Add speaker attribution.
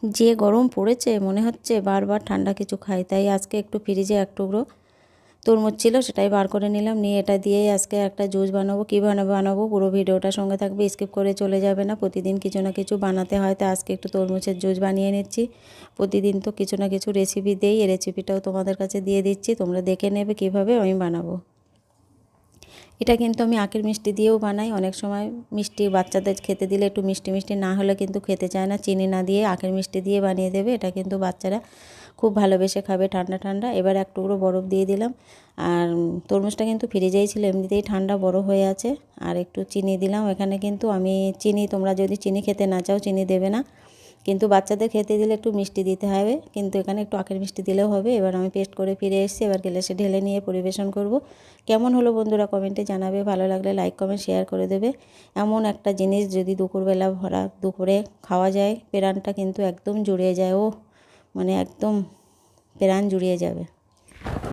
Speaker 1: যে গরম পড়েছে মনে হচ্ছে বারবার ঠান্ডা কিছু খাই, তাই আজকে একটু ফ্রিজে এক টুকরো তরমুজ ছিল, সেটাই বার করে নিলাম। নিয়ে এটা দিয়েই আজকে একটা জুস বানাবো। কীভাবে বানাবো পুরো ভিডিওটার সঙ্গে থাকবে, স্কিপ করে চলে যাবে না। প্রতিদিন কিছু না কিছু বানাতে হয়, তাই আজকে একটু তরমুজের জুস বানিয়ে নিচ্ছি। প্রতিদিন তো কিছু না কিছু রেসিপি দেই, এই রেসিপিটাও তোমাদের কাছে দিয়ে দিচ্ছি, তোমরা দেখে নেবে কীভাবে আমি বানাবো। এটা কিন্তু আমি আখের মিষ্টি দিয়েও বানাই। অনেক সময় মিষ্টি বাচ্চাদের খেতে দিলে একটু মিষ্টি মিষ্টি না হলে কিন্তু খেতে চায় না, চিনি না দিয়ে আখের মিষ্টি দিয়ে বানিয়ে দেবে। এটা কিন্তু বাচ্চারা খুব ভালোবেসে খাবে ঠান্ডা ঠান্ডা। এবার এক টুকরো বরফ দিয়ে দিলাম। আর তরমুজটা কিন্তু ফ্রিজেই ছিল, এমনিতেই ঠান্ডা বড় হয়ে আছে। আর একটু চিনি দিলাম এখানে, কিন্তু আমি চিনি, তোমরা যদি চিনি খেতে না চাও চিনি দেবে না, কিন্তু বাচ্চাদের খেতে দিলে একটু মিষ্টি দিতে হবে, কিন্তু এখানে একটু আখের মিষ্টি দিলেও হবে। এবার আমি পেস্ট করে ফিরে এসেছি, এবার গ্লাসে ঢেলে নিয়ে পরিবেশন করব। কেমন হলো বন্ধুরা কমেন্টে জানাবে, ভালো লাগলে লাইক কমেন্ট শেয়ার করে দেবে। এমন একটা জিনিস যদি দুপুরবেলা ভরা দুপুরে খাওয়া যায়, প্রাণটা কিন্তু একদম জুড়িয়ে যায়, ও মানে একদম প্রাণ জুড়িয়ে যাবে।